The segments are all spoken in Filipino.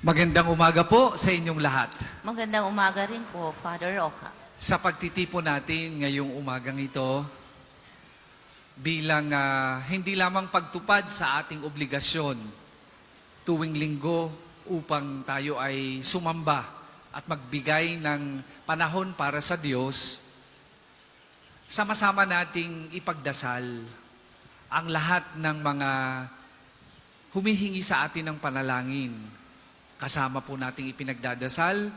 Magandang umaga po sa inyong lahat. Magandang umaga rin po, Father Oka. Sa pagtitipon natin ngayong umagang ito, bilang hindi lamang pagtupad sa ating obligasyon tuwing linggo upang tayo ay sumamba at magbigay ng panahon para sa Diyos, sama-sama nating ipagdasal ang lahat ng mga humihingi sa atin ng panalangin. Kasama po nating ipinagdadasal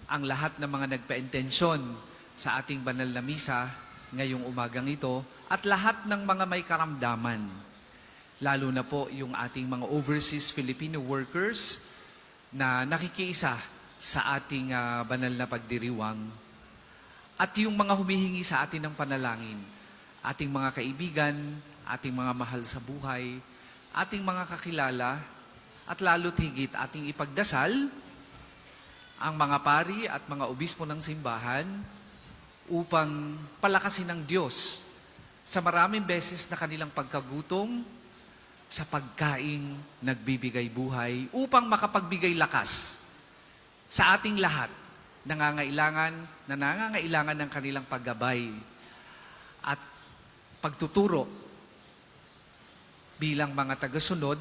ang lahat ng mga nagpa-intensyon sa ating banal na misa ngayong umagang ito at lahat ng mga may karamdaman. Lalo na po yung ating mga overseas Filipino workers na nakikiisa sa ating banal na pagdiriwang. At yung mga humihingi sa atin ng panalangin, ating mga kaibigan, ating mga mahal sa buhay, ating mga kakilala, at lalo't higit ating ipagdasal ang mga pari at mga obispo ng simbahan upang palakasin ng Diyos sa maraming beses na kanilang pagkagutom sa pagkaing nagbibigay buhay upang makapagbigay lakas sa ating lahat nangangailangan ng kanilang paggabay at pagtuturo bilang mga tagasunod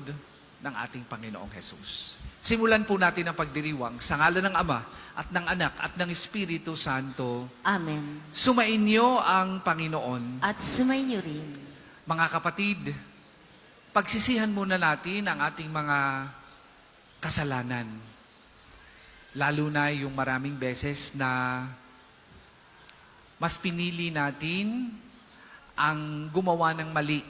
ng ating Panginoong Jesus. Simulan po natin ang pagdiriwang sa ngalan ng Ama at ng Anak at ng Espiritu Santo. Amen. Sumainyo ang Panginoon. At sumainyo rin. Mga kapatid, pagsisihan muna natin ang ating mga kasalanan. Lalo na yung maraming beses na mas pinili natin ang gumawa ng mali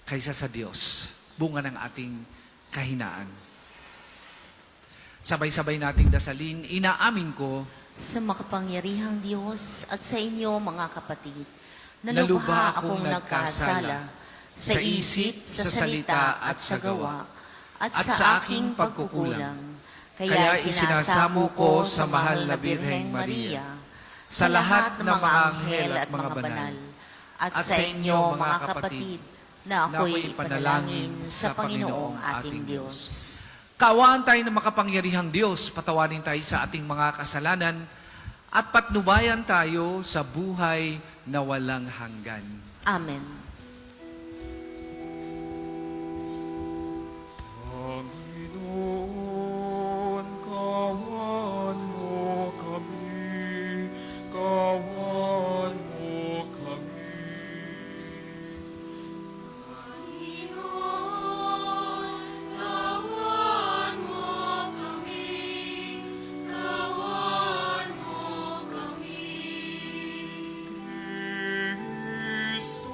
kaysa sa Diyos. Bunga ng ating kahinaan. Sabay-sabay nating dasalin, inaamin ko Sa makapangyarihang Diyos at sa inyo mga kapatid, na na lubha lubha akong akong nagkasala sa isip, sa salita at sa gawa, at sa aking pagkukulang. Kaya isinasamo ko sa mahal na Birheng Maria, sa lahat ng mga anghel at mga banal, at sa inyo mga kapatid, na ako'y panalangin sa Panginoong ating Diyos. Kaawaan tayo ng makapangyarihang Diyos, patawarin tayo sa ating mga kasalanan, at patnubayan tayo sa buhay na walang hanggan. Amen. Panginoon, kawan mo kami, kawan mo kami. Kristo,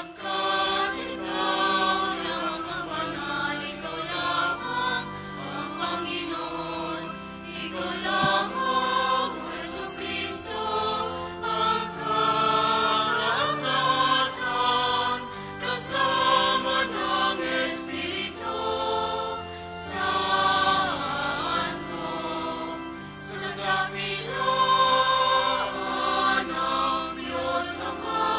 Pagkat ikaw lamang ang banal, ikaw lamang ang Panginoon, ikaw lamang, O Jesucristo, ang kasasan, kasama ng Espiritu Santo, sa dakilaan ng Diyos Ama.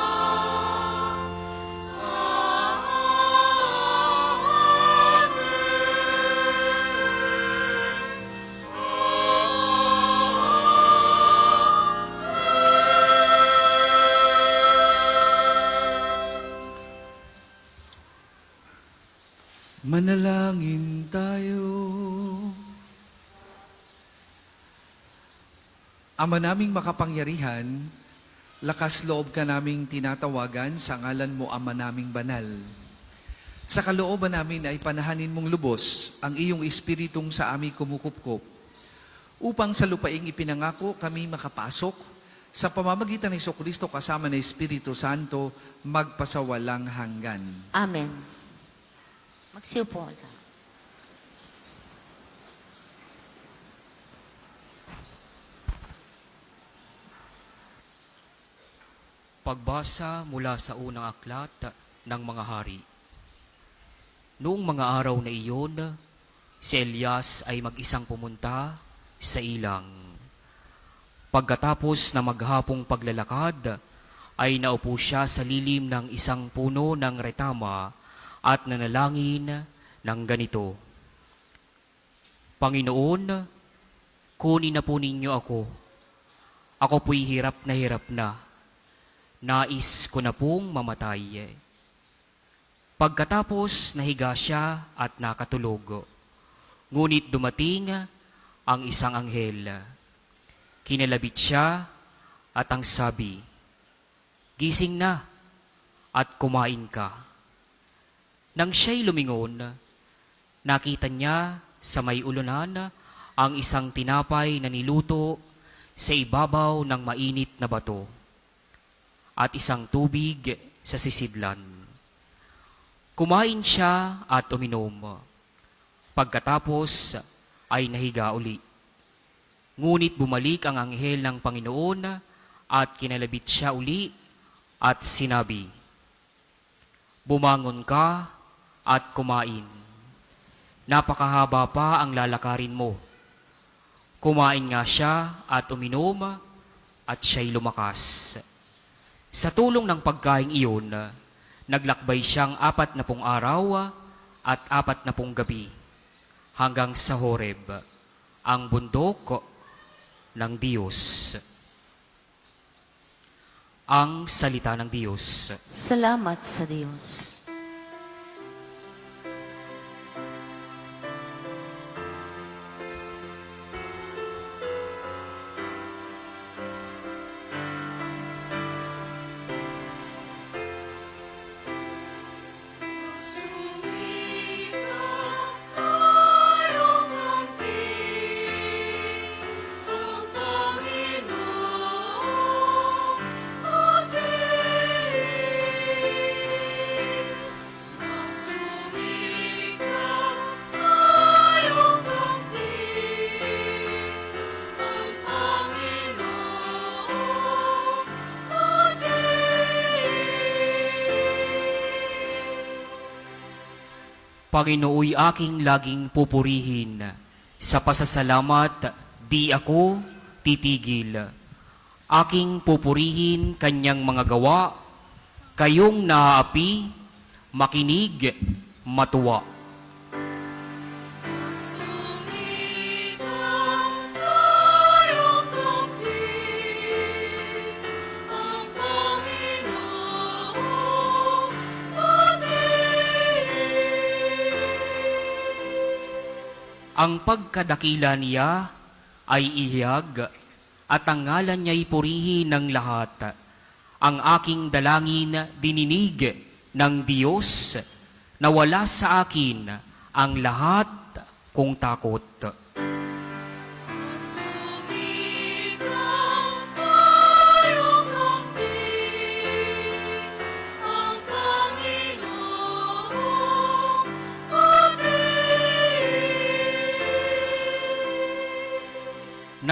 Manalangin tayo. Ama naming makapangyarihan, lakas loob ka naming tinatawagan sa ngalan mo, Ama naming banal. Sa kalooban namin ay panahanin mong lubos ang iyong espiritong sa aming kumukupkop, upang sa lupaing ipinangako kami makapasok sa pamamagitan ni Jesucristo kasama ng Espiritu Santo magpasawalang hanggan. Amen. Magsiupo ka. Pagbasa mula sa unang aklat ng mga hari. Noong mga araw na iyon, si Elias ay mag-isang pumunta sa ilang. Pagkatapos na maghapong paglalakad, ay naupo siya sa lilim ng isang puno ng retama at nanalangin ng ganito: Panginoon, kunin na po ninyo ako. Ako po'y hirap na. Nais ko na pong mamatay. Pagkatapos nahiga siya at nakatulog. Ngunit dumating ang isang anghel. Kinalabit siya at ang sabi, Gising na at kumain ka. Nang siya'y lumingon, nakita niya sa may ulunan ang isang tinapay na niluto sa ibabaw ng mainit na bato at isang tubig sa sisidlan. Kumain siya at uminom. Pagkatapos ay nahiga uli. Ngunit bumalik ang anghel ng Panginoon at kinalabit siya uli at sinabi, Bumangon ka at kumain. Napakahaba pa ang lalakarin mo. Kumain nga siya at uminom at siya'y lumakas. Sa tulong ng pagkain iyon, naglakbay siyang 40 araw at 40 gabi hanggang sa Horeb, ang bundok ng Diyos. Ang salita ng Diyos. Salamat sa Diyos. Panginooy aking laging pupurihin. Sa pasasalamat, di ako titigil. Aking pupurihin kanyang mga gawa, kayong naaapi, makinig, matuwa. Ang pagkadakila niya ay ihiyag at ang ngalan niya'y purihin ng lahat. Ang aking dalangin dininig ng Diyos na wala sa akin ang lahat kong takot. Ang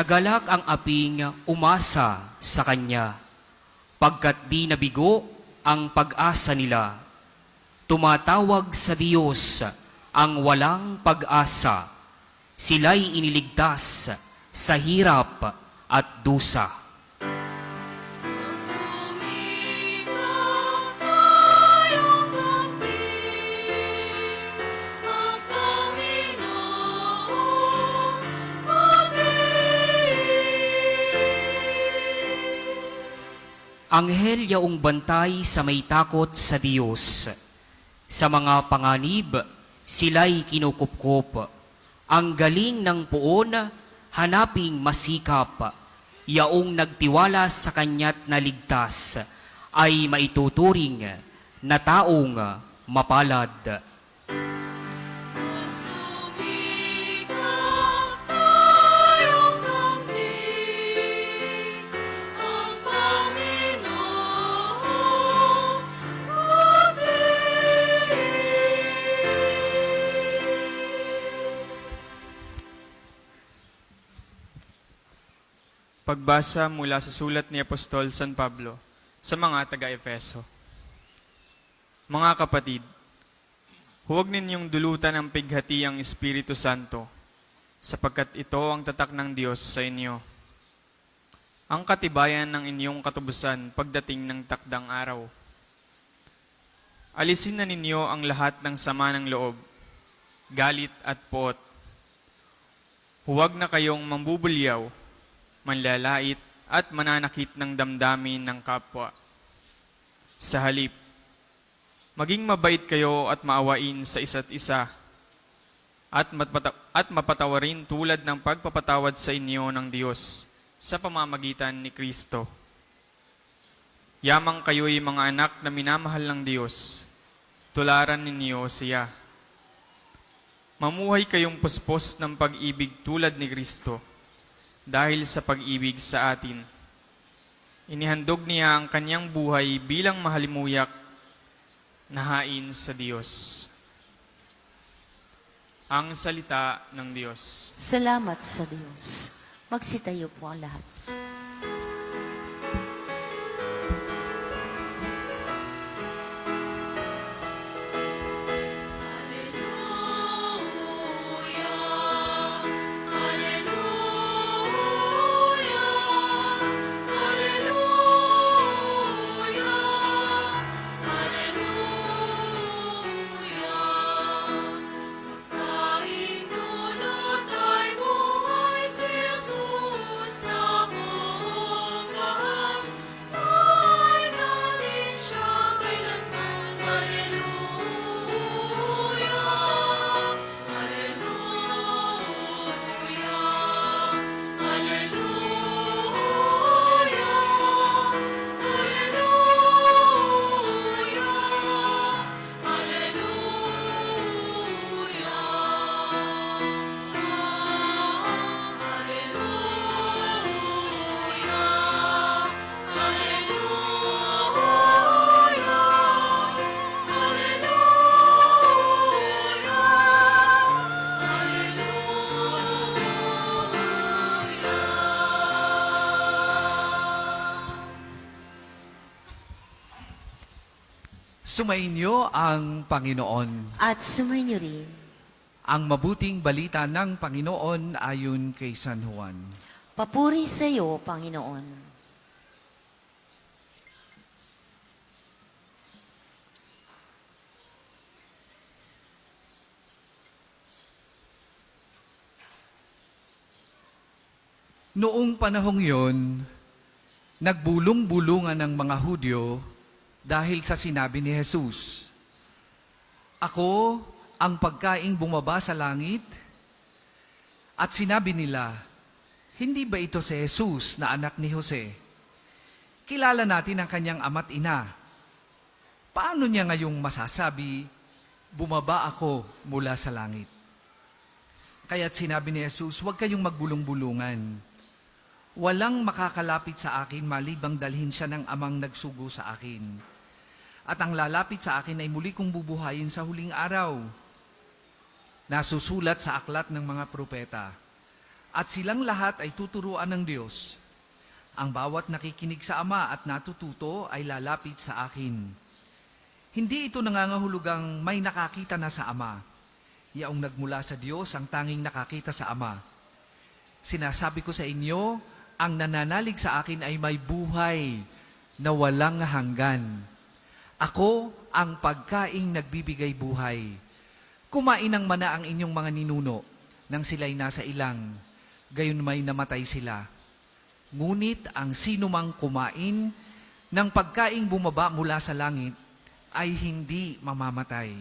Nagalak ang aping umasa sa kanya, pagkat di nabigo ang pag-asa nila. Tumatawag sa Diyos ang walang pag-asa. Sila'y iniligtas sa hirap at dusa. Anghel yaong bantay sa may takot sa Diyos. Sa mga panganib, sila'y kinukupkup. Ang galing ng puon, hanaping masikap. Yaong nagtiwala sa kanya't naligtas, ay maituturing na taong mapalad. Pagbasa mula sa sulat ni Apostol San Pablo sa mga taga-Efeso. Mga kapatid, huwag ninyong dulutan ang pighati ang Espiritu Santo, sapagkat ito ang tatak ng Diyos sa inyo. Ang katibayan ng inyong katubusan pagdating ng takdang araw. Alisin na ninyo ang lahat ng sama ng loob, galit at poot. Huwag na kayong mambubulyaw, manlalait at mananakit ng damdamin ng kapwa. Sa halip, maging mabait kayo at maawain sa isa't isa at mapatawarin tulad ng pagpapatawad sa inyo ng Diyos sa pamamagitan ni Kristo. Yamang kayo'y mga anak na minamahal ng Diyos, tularan ninyo siya. Mamuhay kayong puspos ng pag-ibig tulad ni Kristo, dahil sa pag-ibig sa atin. Inihandog niya ang kanyang buhay bilang mahalimuyak na hain sa Diyos. Ang salita ng Diyos. Salamat sa Diyos. Magsitayo po ang lahat. Sumainyo ang Panginoon. At sumainyo rin. Ang mabuting balita ng Panginoon ayon kay San Juan. Papuri sa iyo, Panginoon. Noong panahong yon, nagbulong-bulungan ng mga Hudyo dahil sa sinabi ni Jesus, "Ako ang pagkaing bumaba sa langit." At sinabi nila, "Hindi ba ito si Jesus na anak ni Jose? Kilala natin ang kanyang ama't ina. Paano niya ngayong masasabi, 'Bumaba ako mula sa langit'?" Kaya't sinabi ni Jesus, "Huwag kayong magbulong-bulungan. Walang makakalapit sa akin malibang dalhin siya ng amang nagsugo sa akin. At ang lalapit sa akin ay muli kong bubuhayin sa huling araw." Nasusulat sa aklat ng mga propeta, at silang lahat ay tuturuan ng Diyos. Ang bawat nakikinig sa Ama at natututo ay lalapit sa akin. Hindi ito nangangahulugang may nakakita na sa Ama. Yaong nagmula sa Diyos ang tanging nakakita sa Ama. Sinasabi ko sa inyo, ang nananalig sa akin ay may buhay na walang hanggan. Ako ang pagkaing nagbibigay buhay. Kumain ng mana ang inyong mga ninuno nang sila'y nasa ilang, gayon may namatay sila. Ngunit ang sinumang kumain ng pagkaing bumaba mula sa langit ay hindi mamamatay.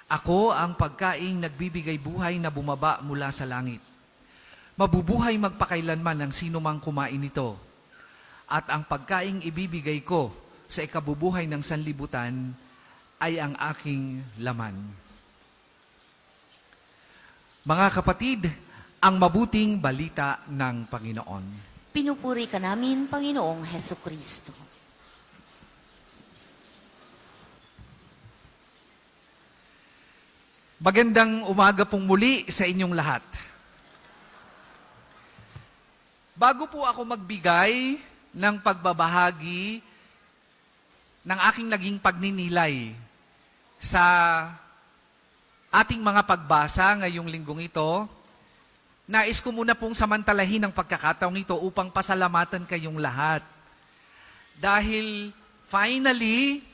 Ako ang pagkaing nagbibigay buhay na bumaba mula sa langit. Mabubuhay magpakailanman ang sinumang kumain nito. At ang pagkaing ibibigay ko sa ikabubuhay ng sanlibutan ay ang aking laman. Mga kapatid, ang mabuting balita ng Panginoon. Pinupuri ka namin, Panginoong Heso Kristo. Magandang umaga pong muli sa inyong lahat. Bago po ako magbigay ng pagbabahagi ng aking naging pagninilay sa ating mga pagbasa ngayong linggong ito, nais ko muna pong samantalahin ang pagkakataong ito upang pasalamatan kayong lahat. Dahil finally,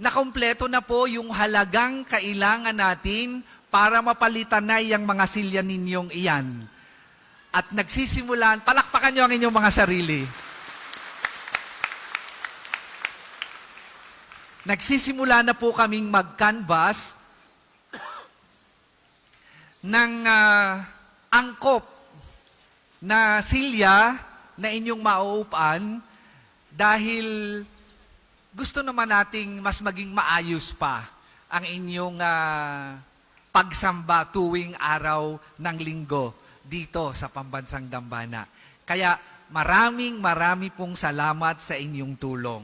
nakompleto na po yung halagang kailangan natin para mapalitan na yung mga silya ninyong iyan. At nagsisimulan, palakpakan nyo ang inyong mga sarili. Nagsisimula na po kaming mag-canvas ng angkop na silya na inyong mauupan dahil gusto naman nating mas maging maayos pa ang inyong pagsamba tuwing araw ng linggo dito sa Pambansang Dambana. Kaya marami pong salamat sa inyong tulong.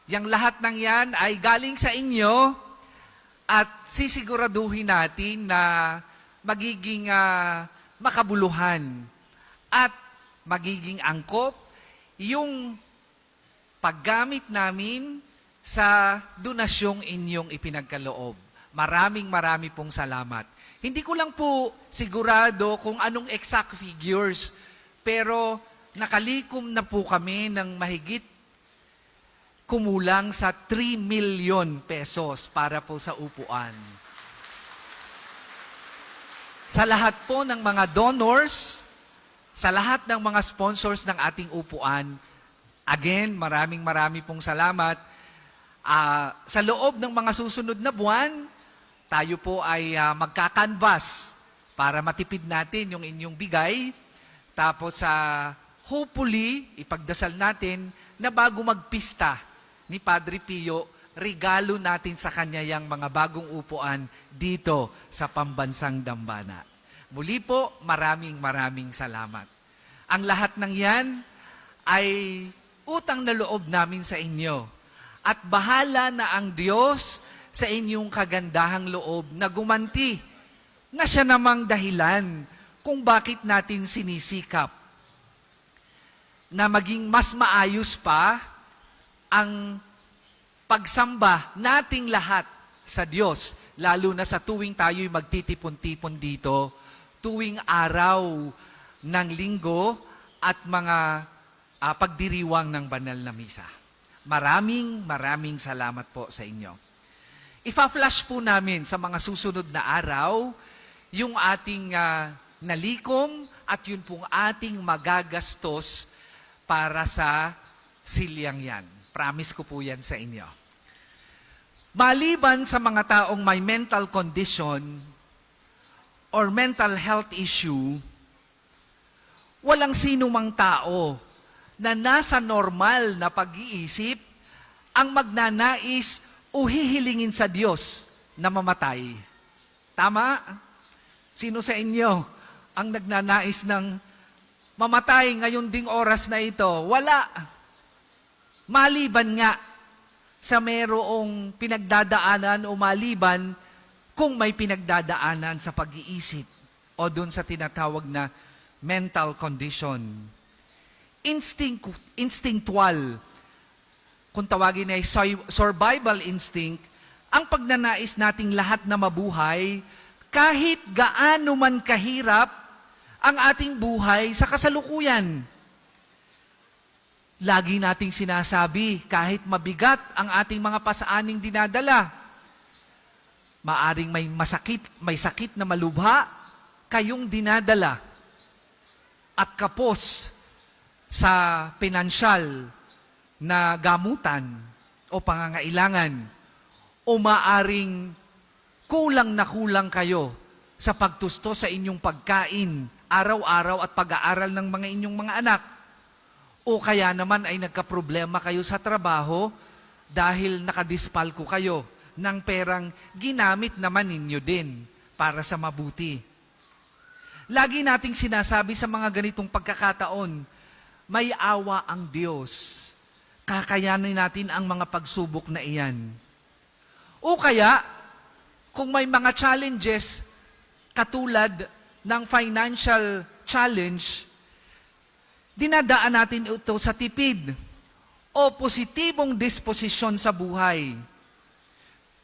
Yang lahat ng yan ay galing sa inyo at sisiguraduhin natin na magiging makabuluhan at magiging angkop yung paggamit namin sa donasyong inyong ipinagkaloob. Marami pong salamat. Hindi ko lang po sigurado kung anong exact figures, pero nakalikom na po kami ng mahigit kumulang sa 3 million pesos para po sa upuan. Sa lahat po ng mga donors, sa lahat ng mga sponsors ng ating upuan, again, marami pong salamat. Sa loob ng mga susunod na buwan, tayo po ay magkakanvas para matipid natin yung inyong bigay. Tapos hopefully, ipagdasal natin na bago magpista ni Padre Pio, regalo natin sa kanya yung mga bagong upuan dito sa Pambansang Dambana. Muli po, maraming salamat. Ang lahat ng yan ay utang na loob namin sa inyo. At bahala na ang Diyos sa inyong kagandahang loob na gumanti na siya namang dahilan kung bakit natin sinisikap na maging mas maayos pa ang pagsamba nating lahat sa Diyos, lalo na sa tuwing tayo'y magtitipon-tipon dito, tuwing araw ng linggo at mga pagdiriwang ng banal na misa. Maraming salamat po sa inyo. Ipa-flash po namin sa mga susunod na araw yung ating nalikom at yun pong ating magagastos para sa silyang yan. Promise ko po yan sa inyo. Maliban sa mga taong may mental condition or mental health issue, walang sinumang tao na nasa normal na pag-iisip ang magnanais o hihilingin sa Diyos na mamatay. Tama? Sino sa inyo ang nagnanais ng mamatay ngayon ding oras na ito? Wala. Maliban nga sa mayroong pinagdadaanan o maliban kung may pinagdadaanan sa pag-iisip o o dun sa tinatawag na mental condition. Instinctual, kung tawagin ay survival instinct, ang pagnanais nating lahat na mabuhay, kahit gaano man kahirap ang ating buhay sa kasalukuyan. Lagi nating sinasabi, kahit mabigat ang ating mga pasaaning dinadala, maaring may sakit na malubha kayong dinadala at kapos sa pinansyal na gamutan o pangangailangan, o maaring kulang na kulang kayo sa pagtusto sa inyong pagkain, araw-araw at pag-aaral ng mga inyong mga anak. O kaya naman ay nagkaproblema kayo sa trabaho dahil nakadispalko kayo ng perang ginamit naman ninyo din para sa mabuti. Lagi nating sinasabi sa mga ganitong pagkakataon, may awa ang Diyos. Kakayanin natin ang mga pagsubok na iyan. O kaya, kung may mga challenges katulad ng financial challenge, dinadaan natin ito sa tipid o positibong disposisyon sa buhay.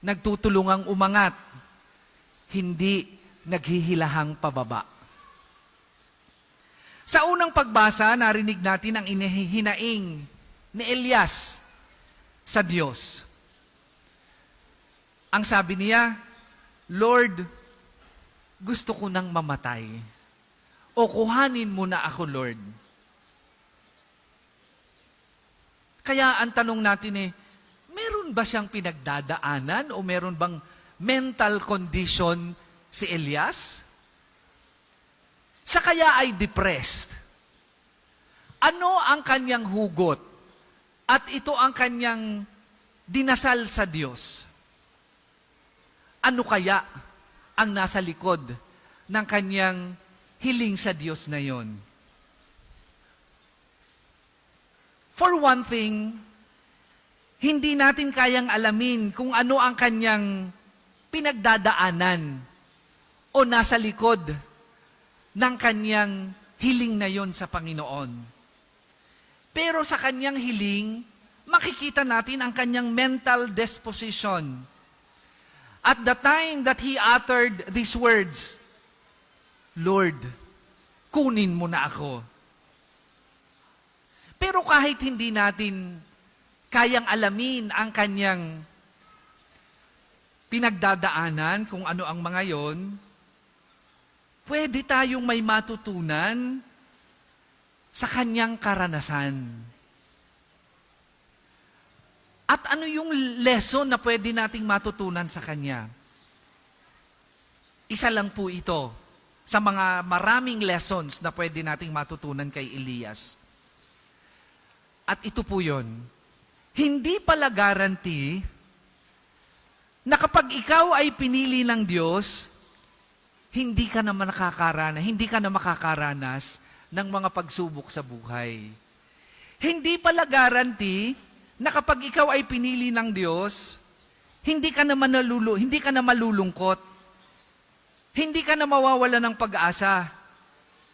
Nagtutulungang umangat, hindi naghihilahang pababa. Sa unang pagbasa, narinig natin ang inihinaing ni Elias sa Diyos. Ang sabi niya, Lord, gusto ko nang mamatay. O kuhanin mo na ako, Lord. Kaya ang tanong natin meron ba siyang pinagdadaanan o meron bang mental condition si Elias? Siya kaya ay depressed. Ano ang kanyang hugot? At ito ang kanyang dinasal sa Diyos. Ano kaya ang nasa likod ng kanyang hiling sa Diyos na yon? For one thing, hindi natin kayang alamin kung ano ang kanyang pinagdadaanan o nasa likod ng kanyang hiling na yon sa Panginoon. Pero sa kanyang hiling, makikita natin ang kanyang mental disposition. At the time that he uttered these words, Lord, kunin mo na ako. Pero kahit hindi natin kayang alamin ang kanyang pinagdadaanan, kung ano ang mga yon, pwede tayong may matutunan sa kanyang karanasan. At ano yung lesson na pwede nating matutunan sa kanya? Isa lang po ito sa mga maraming lessons na pwede nating matutunan kay Elias. At ito po yun, hindi pala guarantee na kapag ikaw ay pinili ng Diyos, hindi ka na makakaranas ng mga pagsubok sa buhay. Hindi pala guarantee na kapag ikaw ay pinili ng Diyos, hindi ka na malulungkot. Hindi ka na mawawala ng pag-asa.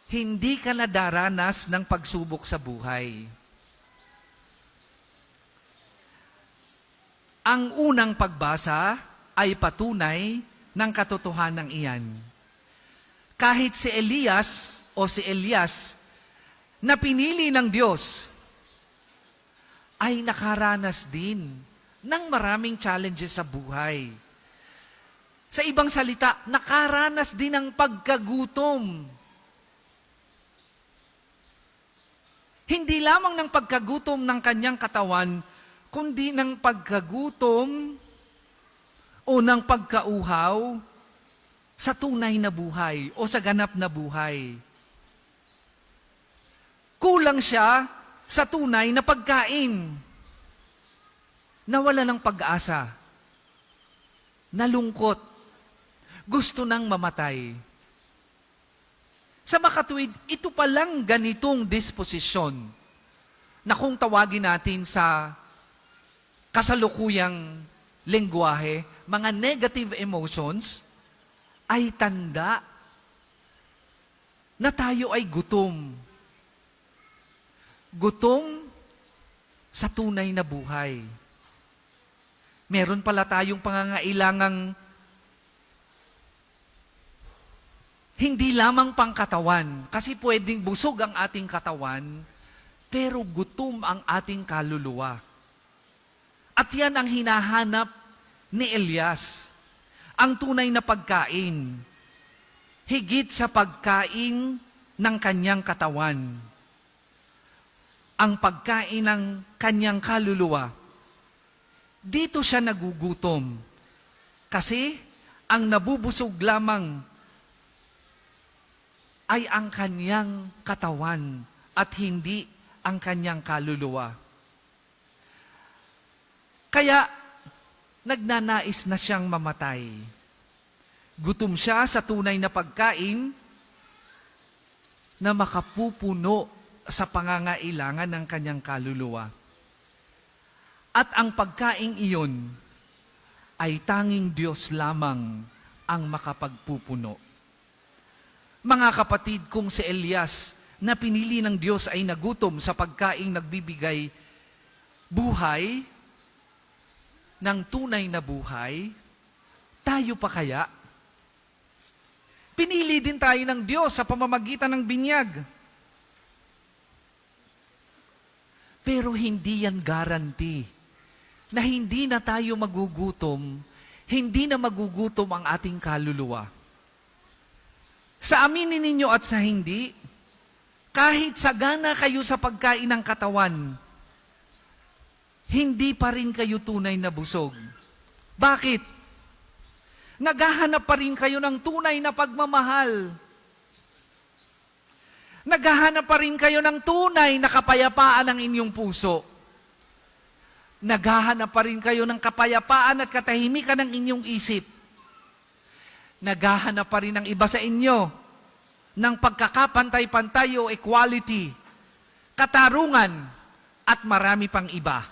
Hindi ka na daranas ng pagsubok sa buhay. Ang unang pagbasa ay patunay ng katotohanan iyan. Kahit si Elias o si Elias na pinili ng Diyos ay nakaranas din ng maraming challenges sa buhay. Sa ibang salita, nakaranas din ng pagkagutom. Hindi lamang ng pagkagutom ng kanyang katawan, kundi ng pagkagutom o ng pagkauhaw sa tunay na buhay o sa ganap na buhay. Kulang siya sa tunay na pagkain. Nawala ng pag-asa. Nalungkot. Gusto nang mamatay. Sa makatuwid, ito palang ganitong disposisyon na kung tawagin natin sa kasalukuyang lengguwahe, mga negative emotions, ay tanda na tayo ay gutom. Gutom sa tunay na buhay. Meron pala tayong pangangailangang hindi lamang pangkatawan, kasi pwedeng busog ang ating katawan, pero gutom ang ating kaluluwa. At yan ang hinahanap ni Elias, ang tunay na pagkain, higit sa pagkain ng kanyang katawan, ang pagkain ng kanyang kaluluwa. Dito siya nagugutom, kasi ang nabubusog lamang ay ang kanyang katawan at hindi ang kanyang kaluluwa. Kaya, nagnanais na siyang mamatay. Gutom siya sa tunay na pagkain na makapupuno sa pangangailangan ng kanyang kaluluwa. At ang pagkain iyon ay tanging Diyos lamang ang makapagpupuno. Mga kapatid, kung si Elias na pinili ng Diyos ay nagutom sa pagkaing nagbibigay buhay, ng tunay na buhay, tayo pa kaya? Pinili din tayo ng Diyos sa pamamagitan ng binyag. Pero hindi yan guarantee na hindi na tayo magugutom, hindi na magugutom ang ating kaluluwa. Sa aminin ninyo at sa hindi, kahit sagana kayo sa pagkain ng katawan, hindi pa rin kayo tunay na busog. Bakit? Naghahanap pa rin kayo ng tunay na pagmamahal. Naghahanap pa rin kayo ng tunay na kapayapaan ng inyong puso. Naghahanap pa rin kayo ng kapayapaan at katahimikan ng inyong isip. Naghahanap pa rin ang iba sa inyo ng pagkakapantay-pantay o equality, katarungan, at marami pang iba.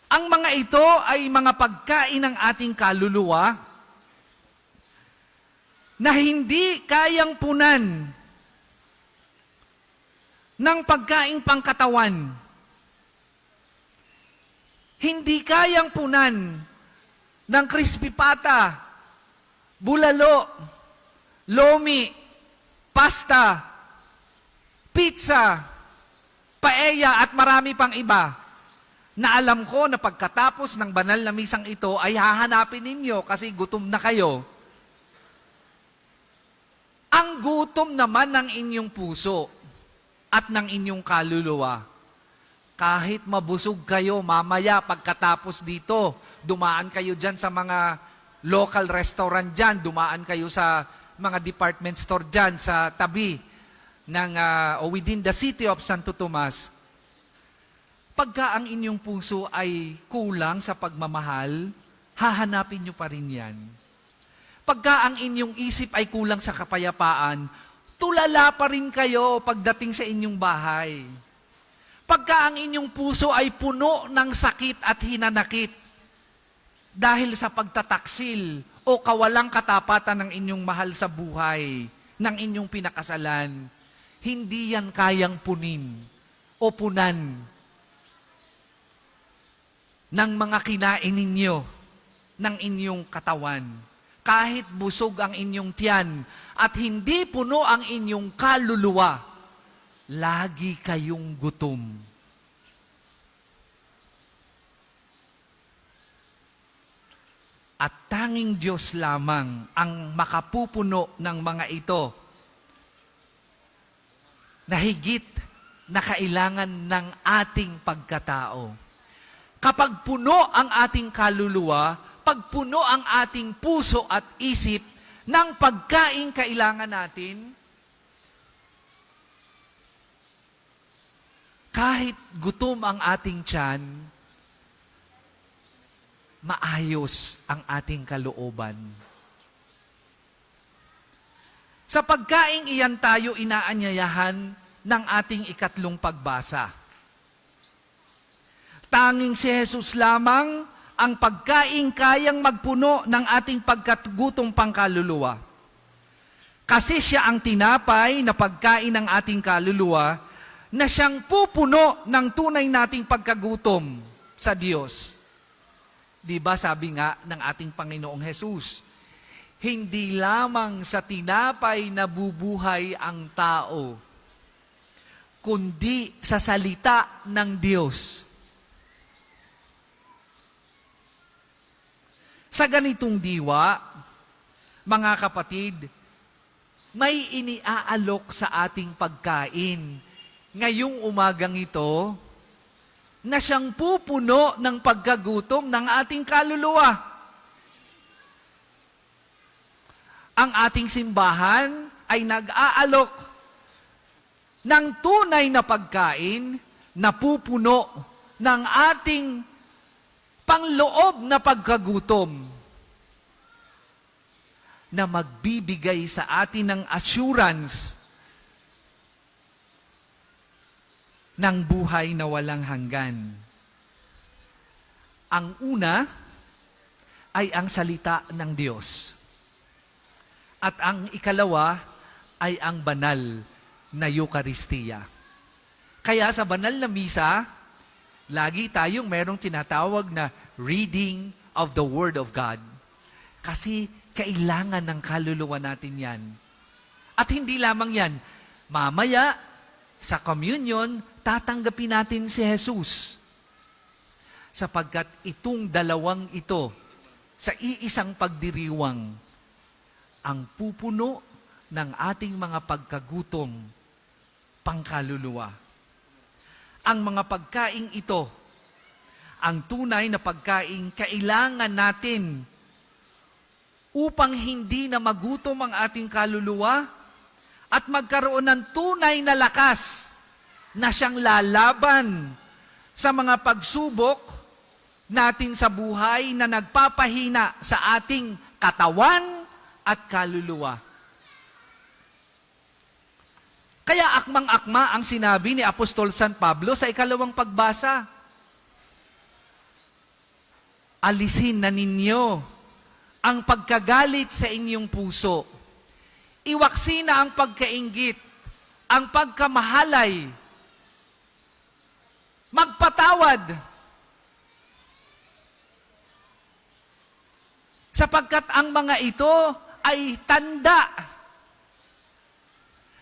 Ang mga ito ay mga pagkain ng ating kaluluwa na hindi kayang punan ng pagkaing pangkatawan. Hindi kayang punan ng crispy pata, bulalo, lomi, pasta, pizza, paella at marami pang iba na alam ko na pagkatapos ng banal na misang ito ay hahanapin ninyo kasi gutom na kayo. Ang gutom naman ng inyong puso at ng inyong kaluluwa, kahit mabusog kayo mamaya pagkatapos dito, dumaan kayo dyan sa mga local restaurant dyan, dumaan kayo sa mga department store dyan sa tabi ng, o within the city of Santo Tomas, pagka ang inyong puso ay kulang sa pagmamahal, hahanapin nyo pa rin yan. Pagka ang inyong isip ay kulang sa kapayapaan, tulala pa rin kayo pagdating sa inyong bahay. Pagka ang inyong puso ay puno ng sakit at hinanakit dahil sa pagtataksil o kawalang katapatan ng inyong mahal sa buhay, ng inyong pinakasalan, hindi yan kayang punin o punan ng mga kinain ninyo, ng inyong katawan. Kahit busog ang inyong tiyan at hindi puno ang inyong kaluluwa, lagi kayong gutom. At tanging Diyos lamang ang makapupuno ng mga ito na higit na kailangan ng ating pagkatao. Kapag puno ang ating kaluluwa, pag puno ang ating puso at isip ng pagkain kailangan natin, kahit gutom ang ating tiyan, maayos ang ating kalooban. Sa pagkaing iyan tayo inaanyayahan ng ating ikatlong pagbasa. Tanging si Jesus lamang ang pagkaing kayang magpuno ng ating pagkatugutong pangkaluluwa. Kasi siya ang tinapay na pagkain ng ating kaluluwa na siyang pupuno ng tunay nating pagkagutom sa Diyos. Di ba sabi nga ng ating Panginoong Hesus, hindi lamang sa tinapay nabubuhay ang tao, kundi sa salita ng Diyos. Sa ganitong diwa, mga kapatid, may iniaalok sa ating pagkain ngayong umagang ito na siyang pupuno ng pagkagutom ng ating kaluluwa. Ang ating simbahan ay nag-aalok ng tunay na pagkain na pupuno ng ating pangloob na pagkagutom na magbibigay sa atin ng assurance ng buhay na walang hanggan. Ang una ay ang salita ng Diyos. At ang ikalawa ay ang banal na Eucharistia. Kaya sa banal na misa, lagi tayong merong tinatawag na reading of the Word of God. Kasi kailangan ng kaluluwa natin yan. At hindi lamang yan, mamaya sa communion, tatanggapin natin si Jesus. Sapagkat itong dalawang ito, sa iisang pagdiriwang, ang pupuno ng ating mga pagkagutom, pangkaluluwa. Ang mga pagkaing ito, ang tunay na pagkaing kailangan natin upang hindi na magutom ang ating kaluluwa at magkaroon ng tunay na lakas na siyang lalaban sa mga pagsubok natin sa buhay na nagpapahina sa ating katawan at kaluluwa. Kaya akmang-akma ang sinabi ni Apostol San Pablo sa ikalawang pagbasa. Alisin na ninyo ang pagkagalit sa inyong puso. Iwaksi na ang pagkainggit, ang pagkamahalay. Magpatawad. Sapagkat ang mga ito ay tanda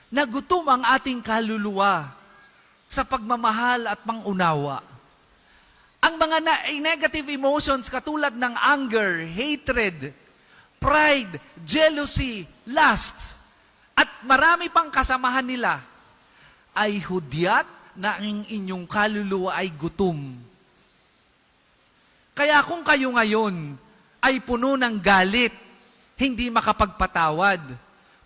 na gutom ang ating kaluluwa sa pagmamahal at pangunawa. Ang mga negative emotions katulad ng anger, hatred, pride, jealousy, lust, at marami pang kasamahan nila ay hudyat na ang inyong kaluluwa ay gutom. Kaya kung kayo ngayon ay puno ng galit, hindi makapagpatawad,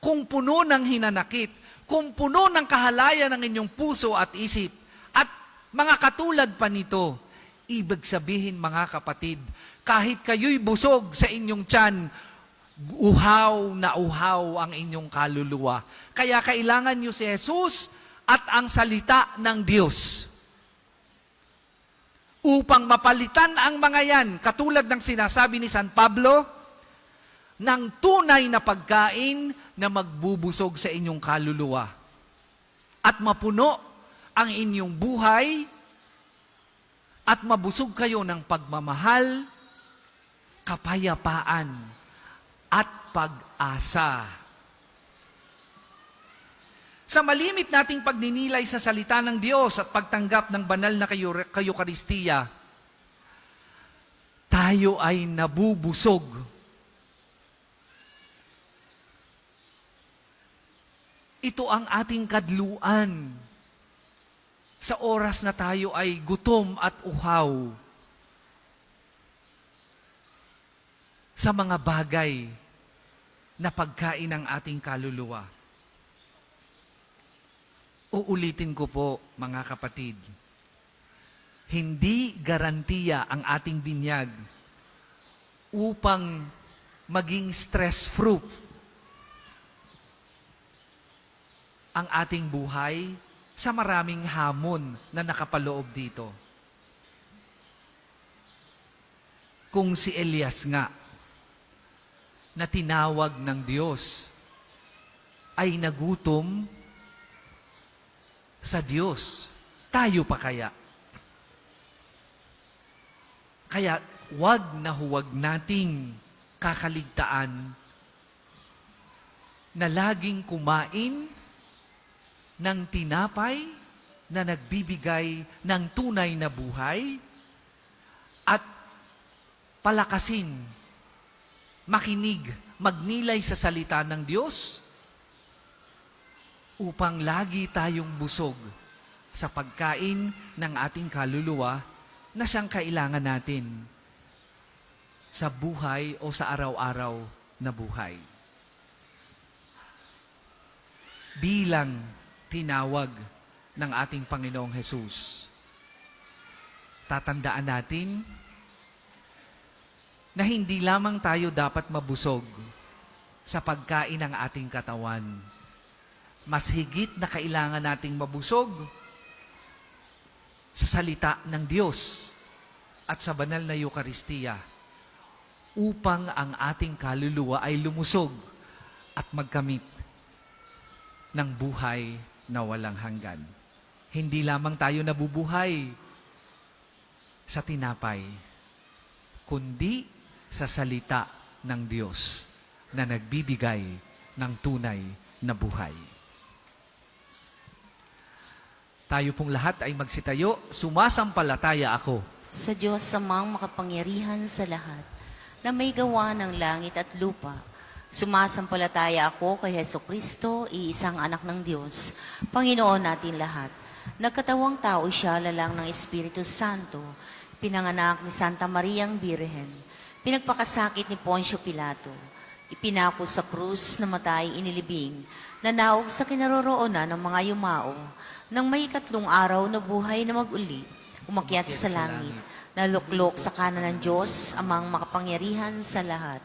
kung puno ng hinanakit, kung puno ng kahalayan ng inyong puso at isip, at mga katulad pa nito, ibig sabihin mga kapatid, kahit kayo'y busog sa inyong tiyan, uhaw na uhaw ang inyong kaluluwa. Kaya kailangan nyo si Jesus at ang salita ng Diyos. Upang mapalitan ang mga yan, katulad ng sinasabi ni San Pablo, ng tunay na pagkain na magbubusog sa inyong kaluluwa. At mapuno ang inyong buhay at mabusog kayo ng pagmamahal, kapayapaan, at pag-asa. Sa malimit nating pagninilay sa salita ng Diyos at pagtanggap ng banal na Eucharistia, tayo ay nabubusog. Ito ang ating kadluan sa oras na tayo ay gutom at uhaw sa mga bagay na pagkain ng ating kaluluwa. Uulitin ko po, mga kapatid, hindi garantiya ang ating binyag upang maging stress-proof ang ating buhay sa maraming hamon na nakapaloob dito. Kung si Elias nga, na tinawag ng Diyos ay nagutom sa Diyos. Tayo pa kaya? Kaya huwag nating kakaligtaan na laging kumain ng tinapay na nagbibigay ng tunay na buhay at palakasin, makinig, magnilay sa salita ng Diyos upang lagi tayong busog sa pagkain ng ating kaluluwa na siyang kailangan natin sa buhay o sa araw-araw na buhay. Bilang tinawag ng ating Panginoong Hesus, tatandaan natin na hindi lamang tayo dapat mabusog sa pagkain ng ating katawan. Mas higit na kailangan nating mabusog sa salita ng Diyos at sa banal na Eukaristiya upang ang ating kaluluwa ay lumusog at magkamit ng buhay na walang hanggan. Hindi lamang tayo nabubuhay sa tinapay, kundi sa salita ng Diyos na nagbibigay ng tunay na buhay. Tayo pong lahat ay magsitayo, sumasampalataya ako Sa Diyos amang makapangyarihan sa lahat, na may gawa ng langit at lupa. Sumasampalataya ako kay Hesukristo, iisang anak ng Diyos, Panginoon natin lahat. Nagkatawang tao siya lalang ng Espiritu Santo, pinanganak ni Santa Mariang Birhen, pinagpakasakit ni Poncio Pilato, ipinako sa krus, namatay, inilibing, nanaog sa kinaroroonan ng mga yumao, nang may 3 araw na buhay na mag-uli, umakyat sa langit, naluklok sa kanan ng Diyos, amang makapangyarihan sa lahat.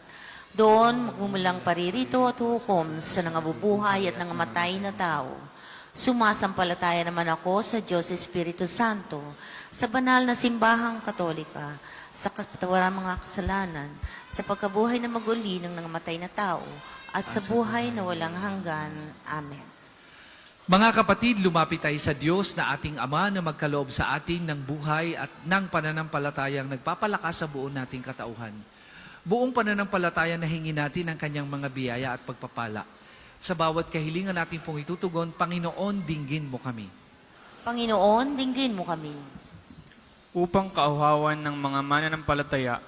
Doon, magmumulang paririto at hukom sa nangabubuhay at nangamatay na tao. Sumasampalataya naman ako sa Diyos Espiritu Santo, sa banal na simbahang katolika, sa kapatawaran ng mga kasalanan, sa pagkabuhay na mag-uli ng nangamatay na tao, at sa buhay na walang hanggan. Amen. Mga kapatid, lumapit tayo sa Diyos na ating Ama na magkaloob sa atin ng buhay at ng pananampalatayang nagpapalakas sa buong nating katauhan. Buong pananampalataya na hingi natin ang kanyang mga biyaya at pagpapala. Sa bawat kahilingan natin pong itutugon, Panginoon, dinggin mo kami. Panginoon, dinggin mo kami. Upang kauhawan ng mga mananampalataya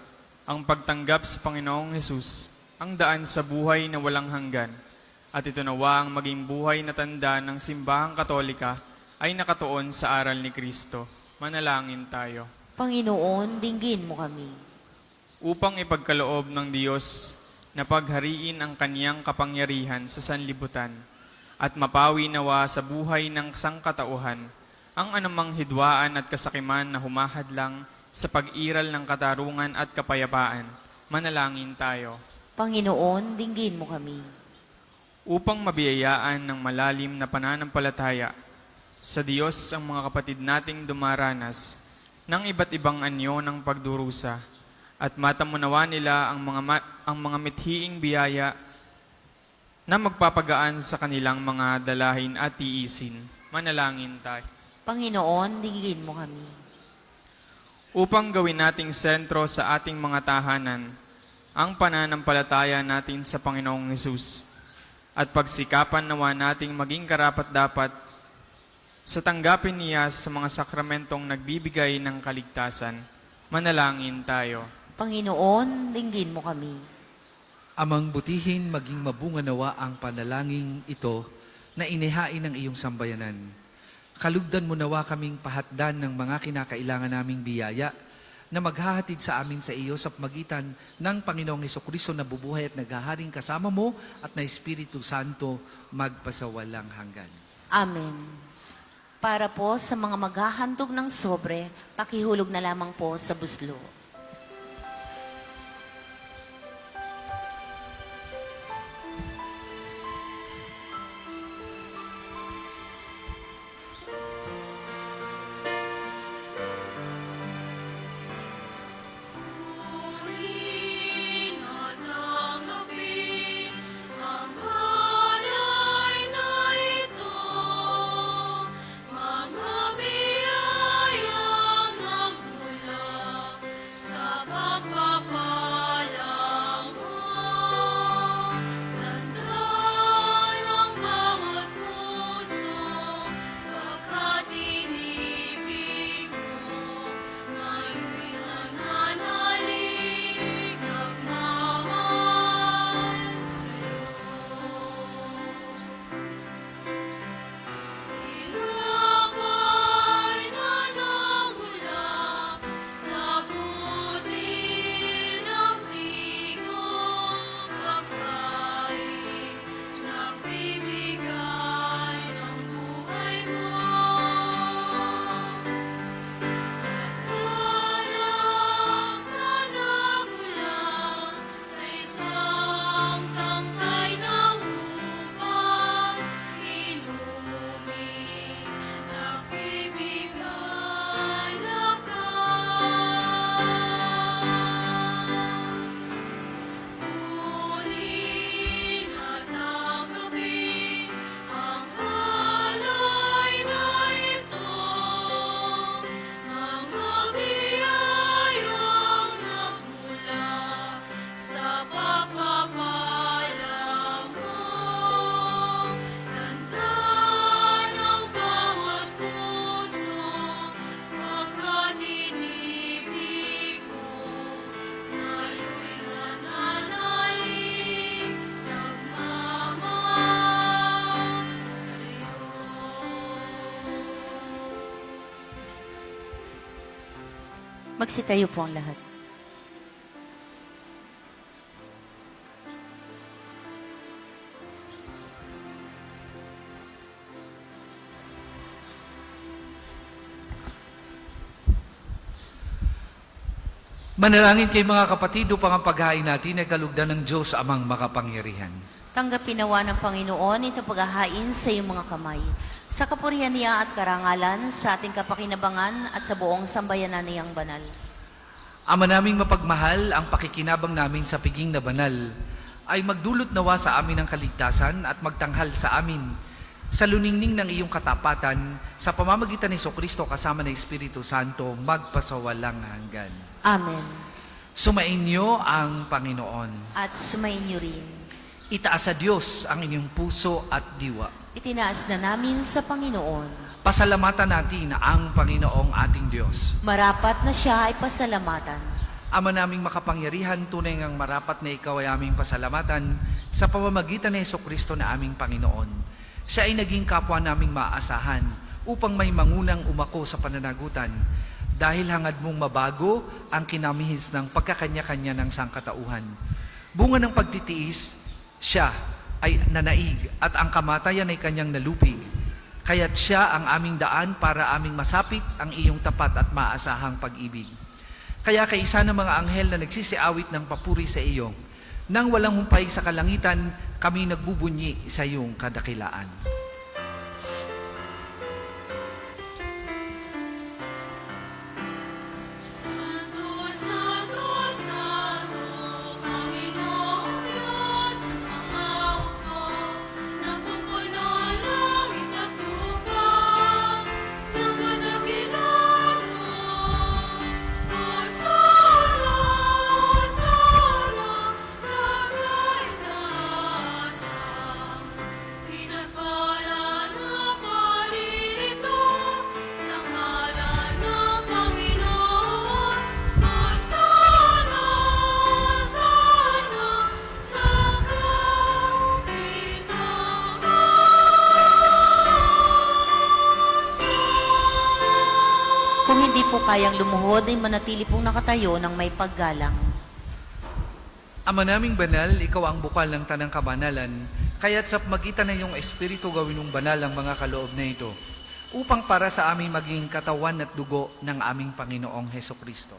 ang pagtanggap sa Panginoong Hesus, ang daan sa buhay na walang hanggan, at ito nawa ang maging buhay na tanda ng simbahang katolika ay nakatuon sa aral ni Kristo. Manalangin tayo. Panginoon, dinggin mo kami. Upang ipagkaloob ng Diyos na paghariin ang kaniyang kapangyarihan sa sanlibutan at mapawi nawa sa buhay ng sangkatauhan ang anumang hidwaan at kasakiman na humahadlang sa pag-iral ng katarungan at kapayapaan. Manalangin tayo. Panginoon, dinggin mo kami. Upang mabiyayaan ng malalim na pananampalataya sa Diyos ang mga kapatid nating dumaranas ng iba't ibang anyo ng pagdurusa at matamunawa nila ang mga mithiing biyaya na magpapagaan sa kanilang mga dalahin at tiisin. Manalangin tayo. Panginoon, dinggin mo kami. Upang gawin nating sentro sa ating mga tahanan ang pananampalataya natin sa Panginoong Hesus at pagsikapan nawa nating maging karapat-dapat sa tanggapin niya sa mga sakramentong nagbibigay ng kaligtasan. Manalangin tayo. Panginoon, dinggin mo kami. Amang butihin, maging mabunga nawa ang panalangin ito na inihain ng iyong sambayanan. Kalugdan mo nawa kaming pahatdan ng mga kinakailangan naming biyaya na maghahatid sa amin sa iyo sa pagitan ng Panginoong Hesukristo na bubuhay at naghaharing kasama mo at na Espiritu Santo magpasawalang hanggan. Amen. Para po sa mga maghahandog ng sobre, pakihulog na lamang po sa buslo. Purihin at tanggapin ang hanay Magsitayo po ang lahat. Manalangin kay mga kapatid upang ang paghahain natin ay kalugdan ng Diyos amang makapangyarihan. Tanggapin nawa ng Panginoon itong paghahain sa iyong mga kamay. Sa kapurihan niya at karangalan, sa ating kapakinabangan at sa buong sambayanan niyang banal. Ama naming mapagmahal, ang pakikinabang namin sa piging na banal ay magdulot nawa sa amin ng kaligtasan at magtanghal sa amin sa luningning ng iyong katapatan sa pamamagitan ni Jesucristo kasama ng Espiritu Santo magpasawalang hanggan. Amen. Sumainyo ang Panginoon. At sumainyo rin. Itaas sa Diyos ang inyong puso at diwa. Itinaas na namin sa Panginoon. Pasalamatan natin ang Panginoong ating Diyos. Marapat na siya ay pasalamatan. Ama naming makapangyarihan, tunay ngang marapat na ikaw ay aming pasalamatan sa pamamagitan ni Jesucristo na aming Panginoon. Siya ay naging kapwa naming maaasahan upang may mangunang umako sa pananagutan dahil hangad mong mabago ang kinamihis ng pagkakanya-kanya ng sangkatauhan. Bunga ng pagtitiis, siya ay nanaig at ang kamatayan ay kanyang nalupig. Kaya't siya ang aming daan para aming masapit ang iyong tapat at maaasahang pag-ibig. Kaya kaisa ng mga anghel na nagsisiawit ng papuri sa iyo, nang walang humpay sa kalangitan, kami nagbubunyi sa iyong kadakilaan. Kung hindi po kayang lumuhod, ay manatili pong nakatayo ng may paggalang. Ama naming banal, ikaw ang bukal ng tanang kabanalan, kaya't sa magitan ng iyong Espiritu gawin mong banal ang mga kaloob na ito, upang para sa aming maging katawan at dugo ng aming Panginoong Hesukristo.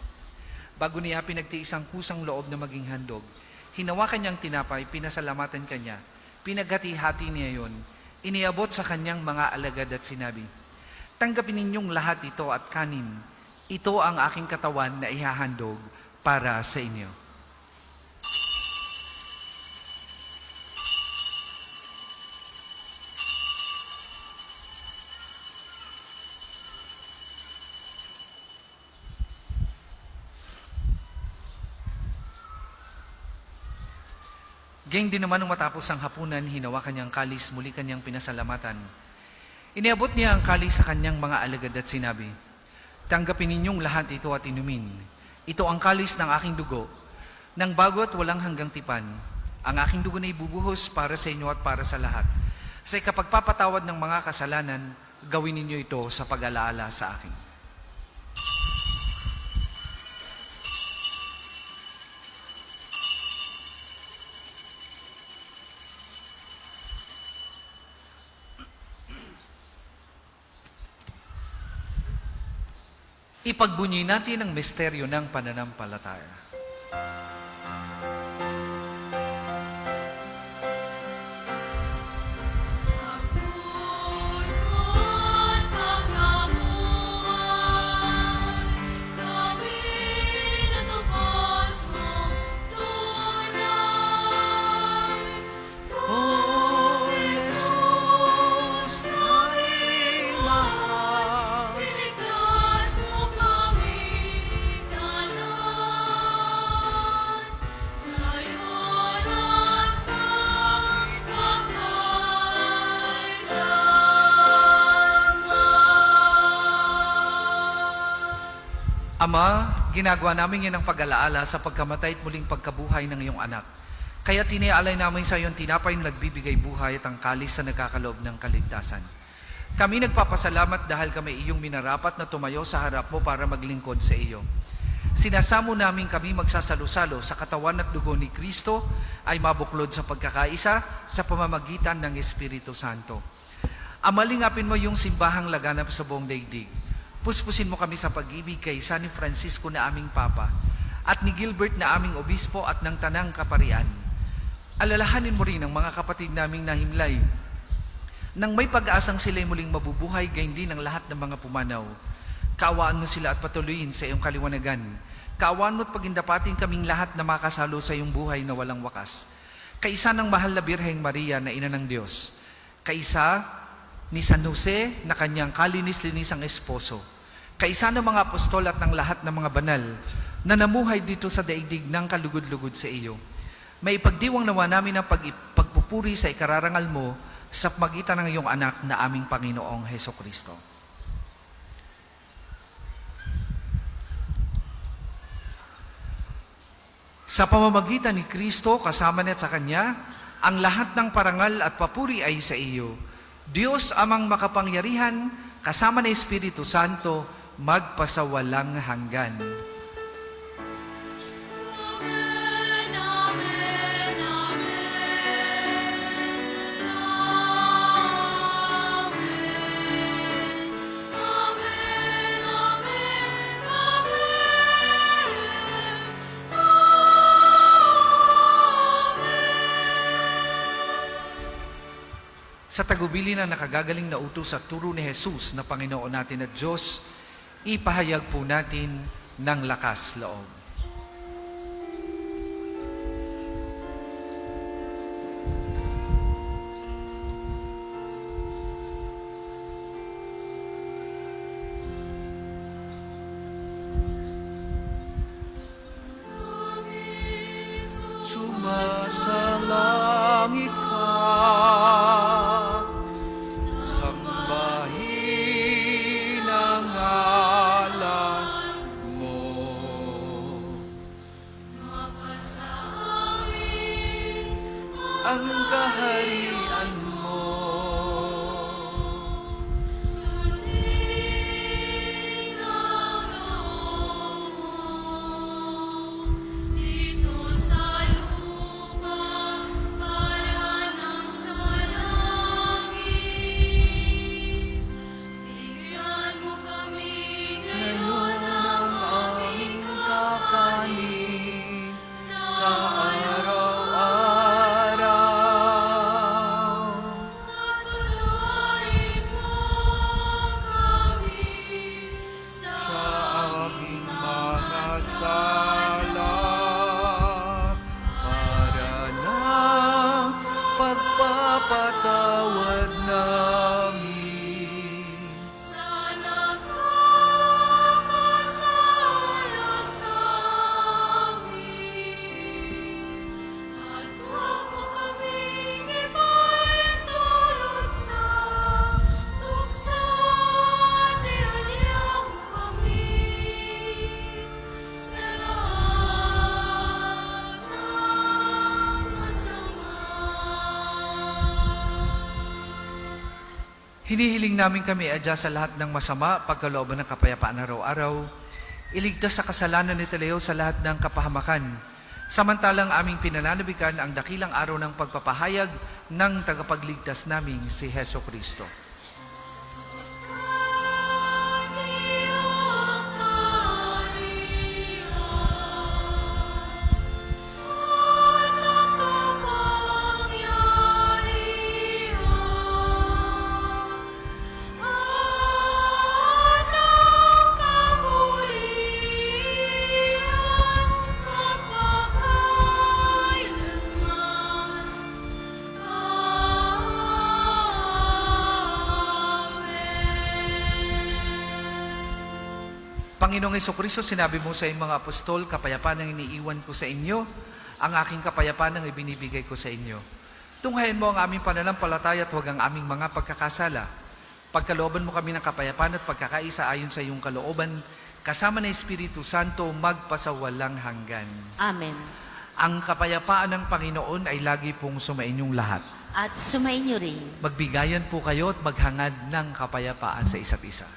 Bago niya pinagtiis ang kusang loob na maging handog, hinawakan niyang tinapay, pinasalamatan kanya, pinaghati-hati niya yon, iniabot sa kanyang mga alagad at sinabi, tanggapin ninyong lahat ito at kanin. Ito ang aking katawan na ihahandog para sa inyo. Gayun din naman nung matapos ang hapunan, hinawakan niyang kalis, muli kanyang pinasalamatan. Iniabot niya ang kalis sa kanyang mga alagad at sinabi, tanggapin ninyong lahat ito at inumin. Ito ang kalis ng aking dugo, ng bago at walang hanggang tipan. Ang aking dugo na ibubuhos para sa inyo at para sa lahat. Sa ikapagpapatawad ng mga kasalanan, gawin ninyo ito sa pag-alaala sa akin. Ipagbunyi natin ang misteryo ng pananampalataya. Ama, ginagawa namin yan ang pag-alaala sa pagkamatay at muling pagkabuhay ng iyong anak. Kaya tinialay namin sa iyong tinapay na nagbibigay buhay at ang kalis na nagkakaloob ng kaligtasan. Kami nagpapasalamat dahil kami iyong minarapat na tumayo sa harap mo para maglingkod sa iyo. Sinasamo namin kami magsasalo-salo sa katawan at dugo ni Kristo ay mabuklod sa pagkakaisa sa pamamagitan ng Espiritu Santo. Amalingapin mo yung simbahang laganap sa buong daigdig. Puspusin mo kami sa pag-ibig kay San Francisco na aming Papa at ni Gilbert na aming Obispo at ng Tanang Kaparian. Alalahanin mo rin ang mga kapatid naming nahimlay nang may pag-asang sila'y muling mabubuhay, gayon din ang lahat ng mga pumanaw. Kaawaan mo sila at patuloyin sa iyong kaliwanagan. Kaawaan mo at pagindapatin kaming lahat na makasalo sa iyong buhay na walang wakas. Kaisa ng mahal na Birheng Maria na Ina ng Diyos. Kaisa ni San Jose na kanyang kalinis-linisang esposo. Kaisa ng mga apostol at ng lahat ng mga banal na namuhay dito sa daigdig ng kalugod-lugod sa iyo. May ipagdiwang nawa namin ang pagpupuri sa ikararangal mo sa pagitan ng iyong anak na aming Panginoong Heso Kristo. Sa pamamagitan ni Kristo, kasama niya at sa Kanya, ang lahat ng parangal at papuri ay sa iyo. Diyos amang makapangyarihan, kasama ng Espiritu Santo, magpasawalang hanggan. Sa tagubili na nakagagaling na utos at turo ni Jesus na Panginoon natin at Diyos, ipahayag po natin ng lakas loob. Sumasalangit ka, sambahin ang ngalan mo. Ang kaharian mo. Ngayon ang aming kakanin sa araw-araw. Sa aming mga sala para ng pagpapatawad namin. Hinihiling namin kami adya sa lahat ng masama, pagkalooban ng kapayapaan araw-araw, iligtas sa kasalanan ni Teleo sa lahat ng kapahamakan, samantalang aming pinananabikan ang dakilang araw ng pagpapahayag ng tagapagligtas naming si Heso Kristo. Panginoong Hesukristo, sinabi mo sa iyong mga apostol, kapayapaan ang iniiwan ko sa inyo, ang aking kapayapaan ang ibinibigay ko sa inyo. Tunghayan mo ang aming pananampalataya at huwag ang aming mga pagkakasala. Pagkalooban mo kami ng kapayapaan at pagkakaisa ayon sa iyong kalooban, kasama ng Espiritu Santo, magpasawalang hanggan. Amen. Ang kapayapaan ng Panginoon ay lagi pong sumainyong lahat. At sumainyo rin. Magbigayan po kayo at maghangad ng kapayapaan sa isa't isa.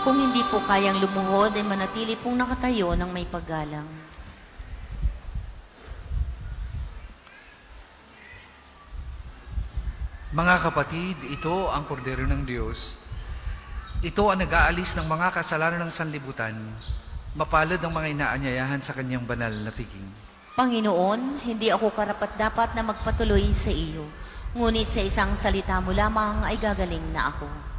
Kung hindi po kayang lumuhod, ay manatili pong nakatayo ng may paggalang. Mga kapatid, ito ang kordero ng Diyos. Ito ang nag-aalis ng mga kasalanan ng sanlibutan. Mapalad ang mga inaanyayahan sa kanyang banal na piging. Panginoon, hindi ako karapat-dapat na magpatuloy sa iyo. Ngunit sa isang salita mo lamang ay gagaling na ako.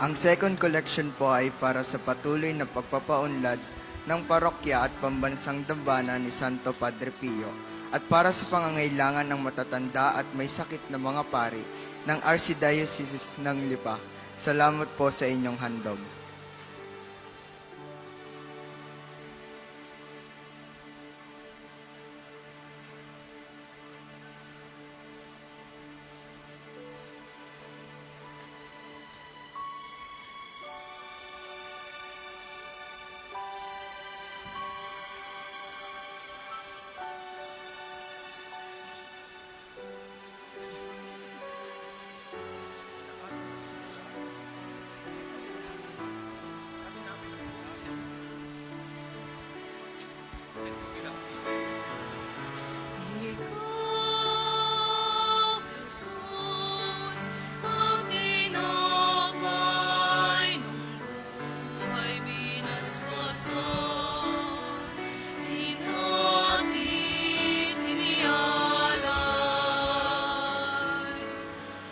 Ang second collection po ay para sa patuloy na pagpapaunlad ng parokya at pambansang dambana ni Santo Padre Pio at para sa pangangailangan ng matatanda at may sakit na mga pari ng Archdiocese ng Lipa. Salamat po sa inyong handog. Ikaw, Jesus, ang tinapay ng buhay binasbasan, di natin inialay.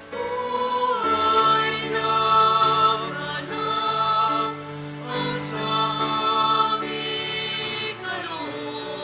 Buhay na ganap ang sa aming kalooban.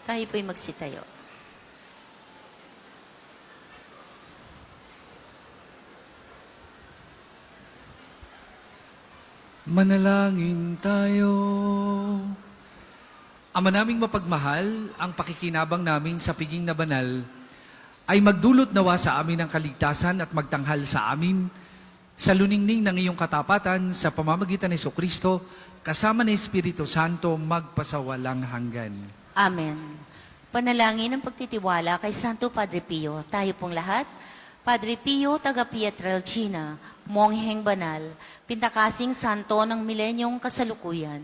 Tayo po'y magsitayo. Manalangin tayo. Ama naming mapagmahal, ang pakikinabang namin sa piging na banal ay magdulot nawa sa amin ng kaligtasan at magtanghal sa amin sa luningning ng iyong katapatan sa pamamagitan ni Kristo kasama ni Espiritu Santo magpasawalang hanggan. Amen. Panalangin ng pagtitiwala kay Santo Padre Pio. Tayo pong lahat. Padre Pio, taga Pietrelcina, Mongheng Banal, pintakasing santo ng milenyong kasalukuyan.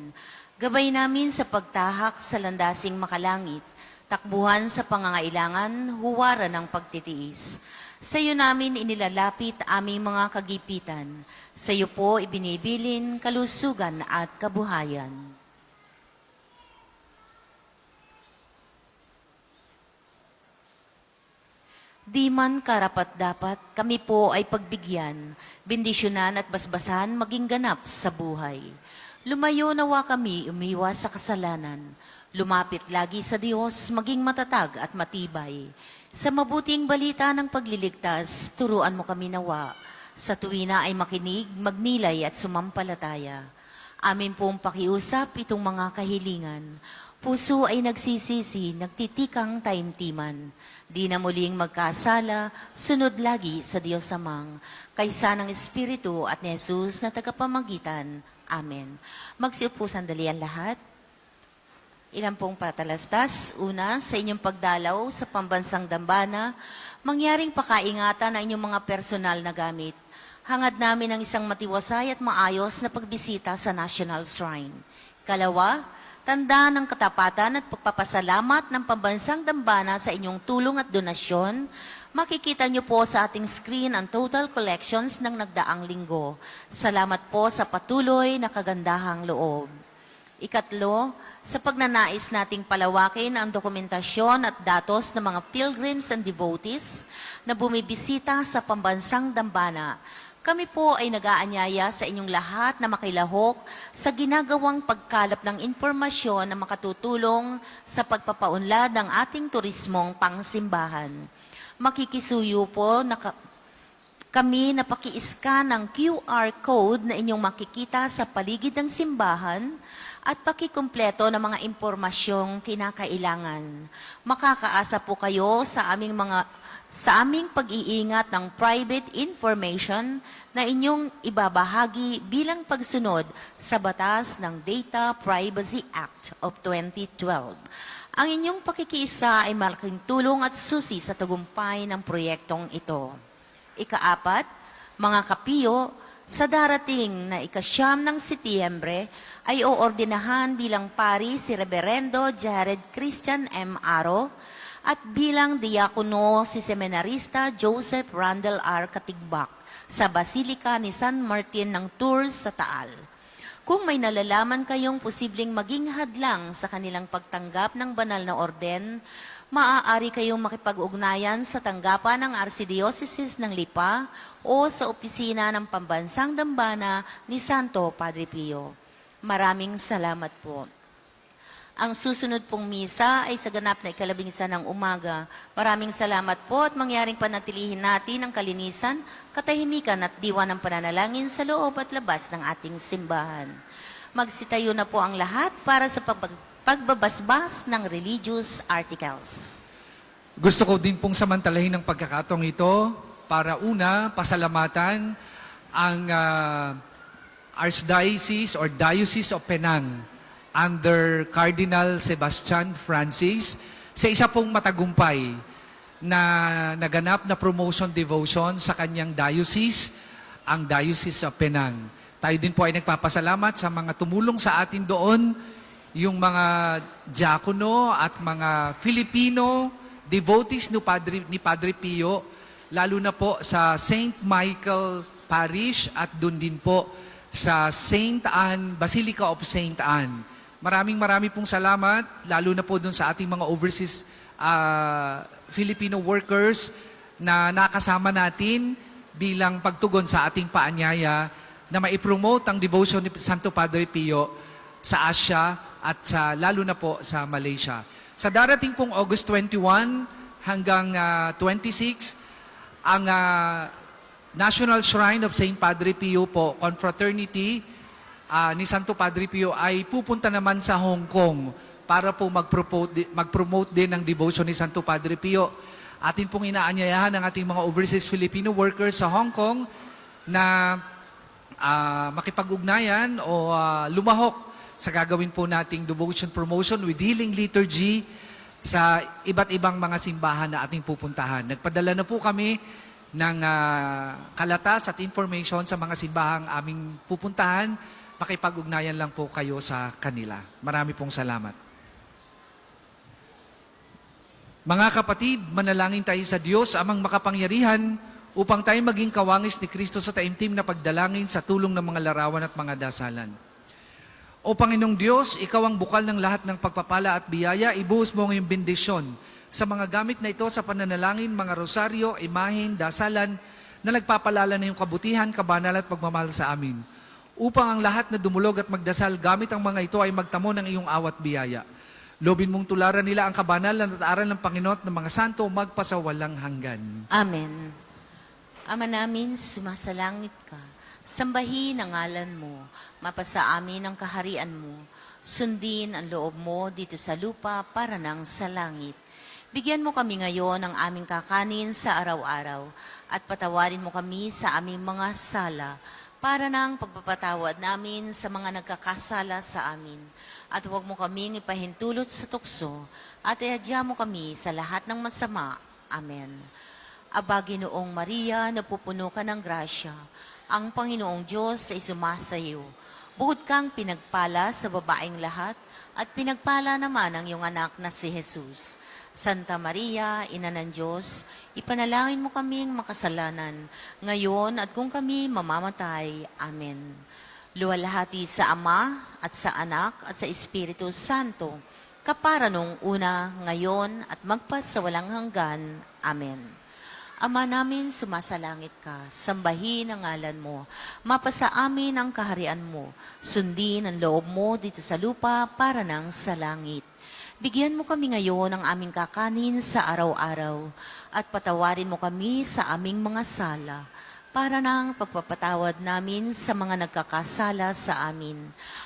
Gabay namin sa pagtahak sa landasing makalangit, takbuhan sa pangangailangan, huwaran ng pagtitiis. Sa iyo namin inilalapit aming mga kagipitan. Sa iyo po ibinibilin kalusugan at kabuhayan. Di man karapat-dapat, kami po ay pagbigyan, bendisyonan at basbasan maging ganap sa buhay. Lumayo nawa kami umiwas sa kasalanan. Lumapit lagi sa Diyos, maging matatag at matibay. Sa mabuting balita ng pagliligtas, turuan mo kami nawa. Sa tuwina ay makinig, magnilay at sumampalataya. Amin pong pakiusap itong mga kahilingan. Puso ay nagsisisi, nagtitikang taimtiman. Di na muling magkasala, sunod lagi sa Diyos Amang, kaysa ng Espiritu at ni Jesus na tagapamagitan. Amen. Magsiupo sandali ang lahat. Ilan pong patalastas. Una, sa inyong pagdalaw sa pambansang dambana, mangyaring pakaingatan ang inyong mga personal na gamit. Hangad namin ang isang matiwasay at maayos na pagbisita sa National Shrine. Kalawa, tanda ng katapatan at pagpapasalamat ng pambansang dambana sa inyong tulong at donasyon. Makikita niyo po sa ating screen ang total collections ng nagdaang linggo. Salamat po sa patuloy na kagandahang loob. Ikatlo, sa pagnanais nating palawakin ang dokumentasyon at datos ng mga pilgrims and devotees na bumibisita sa pambansang dambana, kami po ay nag-aanyaya sa inyong lahat na makilahok sa ginagawang pagkalap ng impormasyon na makatutulong sa pagpapaunlad ng ating turismong pangsimbahan. Makikisuyo po na kami na paki-scan ng QR code na inyong makikita sa paligid ng simbahan at pakikumpleto ng mga impormasyong kinakailangan. Makakaasa po kayo sa aming pag-iingat ng private information na inyong ibabahagi bilang pagsunod sa batas ng Data Privacy Act of 2012. Ang inyong pakikiisa ay malaking tulong at susi sa tagumpay ng proyektong ito. Ikaapat, mga kapiyo, sa darating na ika-9 ng Setyembre ay oordinahan bilang pari si Reverendo Jared Christian M. Aro at bilang diakono si Seminarista Joseph Randall R. Katigbak sa Basilika ni San Martin ng Tours sa Taal. Kung may nalalaman kayong posibleng maging hadlang sa kanilang pagtanggap ng banal na orden, maaari kayong makipag-ugnayan sa tanggapan ng Archdiocese ng Lipa o sa opisina ng Pambansang Dambana ni Santo Padre Pio. Maraming salamat po. Ang susunod pong misa ay sa ganap na 11 ng umaga. Maraming salamat po at mangyaring panatilihin natin ang kalinisan, katahimikan at diwa ng pananalangin sa loob at labas ng ating simbahan. Magsitayo na po ang lahat para sa pagbabasbas ng religious articles. Gusto ko din pong samantalahin ng pagkakataong ito para una, pasalamatan ang Archdiocese or Diocese of Penang under Cardinal Sebastian Francis sa isa pong matagumpay na naganap na promotion devotion sa kanyang diocese, ang Diocese of Penang. Tayo din po ay nagpapasalamat sa mga tumulong sa atin doon, yung mga diakono at mga Filipino devotees ni Padre Pio, lalo na po sa St. Michael Parish at doon din po sa St. Anne, Basilica of St. Anne. Maraming pong salamat, lalo na po dun sa ating mga overseas Filipino workers na nakasama natin bilang pagtugon sa ating paanyaya na maipromote ang devotion ni Santo Padre Pio sa Asia at lalo na po sa Malaysia. Sa darating pong August 21 hanggang 26, ang National Shrine of St. Padre Pio po, Confraternity ni Santo Padre Pio ay pupunta naman sa Hong Kong para po mag-promote din ng devotion ni Santo Padre Pio. Atin pong inaanyayahan ng ating mga overseas Filipino workers sa Hong Kong na makipag-ugnayan o lumahok sa gagawin po nating devotion promotion with healing liturgy sa iba't ibang mga simbahan na ating pupuntahan. Nagpadala na po kami ng kalatas at information sa mga simbahang aming pupuntahan. Makipag-ugnayan lang po kayo sa kanila. Marami pong salamat. Mga kapatid, manalangin tayo sa Diyos, amang makapangyarihan, upang tayo maging kawangis ni Kristo sa taimtim na pagdalangin sa tulong ng mga larawan at mga dasalan. O Panginoong Diyos, Ikaw ang bukal ng lahat ng pagpapala at biyaya, ibuhos mo ngayong bendisyon sa mga gamit na ito sa pananalangin, mga rosaryo, imahin, dasalan, na nagpapalala na yung kabutihan, kabanalan at pagmamahal sa amin. Upang ang lahat na dumulog at magdasal gamit ang mga ito ay magtamo ng iyong awat biyaya. Lobin mong tularan nila ang kabanalan at aral ng Panginoon at ng mga santo magpasawalang hanggan. Amen. Ama namin, sumasalangit ka. Sambahin ang ngalan mo. Mapasa amin ang kaharian mo. Sundin ang loob mo dito sa lupa para nang sa langit. Bigyan mo kami ngayon ng aming kakanin sa araw-araw at patawarin mo kami sa aming mga sala para nang pagpapatawad namin sa mga nagkakasala sa amin. At huwag mo kaming ipahintulot sa tukso at iadya mo kami sa lahat ng masama. Amen. Aba, Ginoong Maria, napupuno ka ng grasya. Ang Panginoong Diyos ay sumasa iyo. Bukod kang pinagpala sa babaeng lahat at pinagpala naman ang iyong anak na si Jesus. Santa Maria, Ina ng Diyos, ipanalangin mo kaming makasalanan, ngayon at kung kami mamamatay. Amen. Luwalhati sa Ama at sa Anak at sa Espiritu Santo, kapara nung una, ngayon at magpasawalang hanggan. Amen. Ama namin, sumasalangit ka, sambahin ang ngalan mo, mapasa amin ang kaharian mo, sundin ang loob mo dito sa lupa para nang sa langit. Bigyan mo kami ngayon ng aming kakanin sa araw-araw at patawarin mo kami sa aming mga sala para nang pagpapatawad namin sa mga nagkakasala sa amin.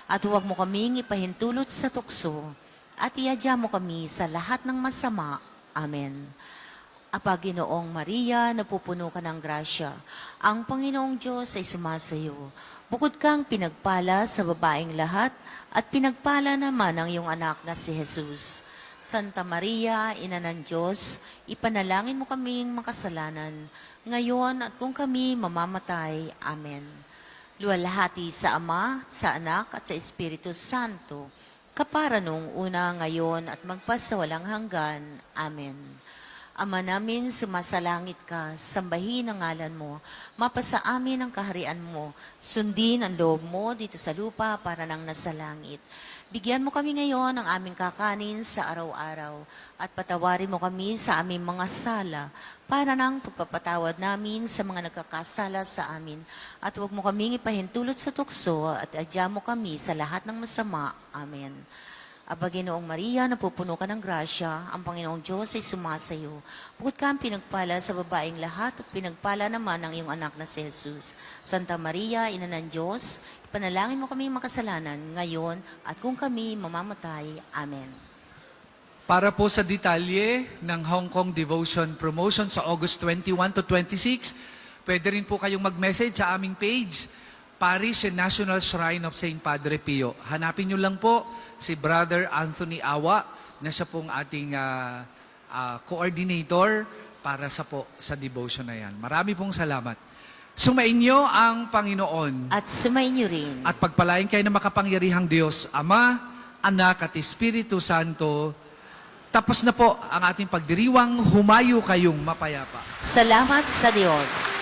At huwag mo kaming ipahintulot sa tukso at iadya mo kami sa lahat ng masama. Amen. Apa, Ginoong Maria, napupuno ka ng grasya. Ang Panginoong Diyos ay sumasayo. Bukod kang pinagpala sa babaeng lahat, at pinagpala naman ang iyong anak na si Jesus. Santa Maria, Ina ng Diyos, ipanalangin mo kaming makasalanan, ngayon at kung kami mamamatay. Amen. Luwalhati sa Ama, sa Anak, at sa Espiritu Santo, kapara nung una, ngayon, at magpasawalang hanggan. Amen. Ama namin, sumasalangit ka, sambahin ang ngalan mo, mapasa amin ang kaharian mo, sundin ang loob mo dito sa lupa para nang nasa langit. Bigyan mo kami ngayon ng aming kakanin sa araw-araw at patawarin mo kami sa aming mga sala para nang pagpapatawad namin sa mga nagkakasala sa amin. At huwag mo kaming ipahintulot sa tukso at adya mo kami sa lahat ng masama. Amen. Aba, Ginoong Maria, napupuno ka ng grasya, ang Panginoong Diyos ay sumasayo. Bukod kang pinagpala sa babaeng lahat at pinagpala naman ang iyong anak na si Jesus. Santa Maria, Ina ng Diyos, ipanalangin mo kami makasalanan ngayon at kung kami mamamatay. Amen. Para po sa detalye ng Hong Kong Devotion Promotion sa August 21 to 26, pwede rin po kayong mag-message sa aming page, Parish and National Shrine of St. Padre Pio. Hanapin nyo lang po si Brother Anthony Awa na siya pong ating coordinator para sa devotion na yan. Marami pong salamat. Sumainyo ang Panginoon. At sumainyo rin. At pagpalain kayo ng makapangyarihang Diyos, Ama, Anak at Espiritu Santo. Tapos na po ang ating pagdiriwang, humayo kayong mapayapa. Salamat sa Diyos.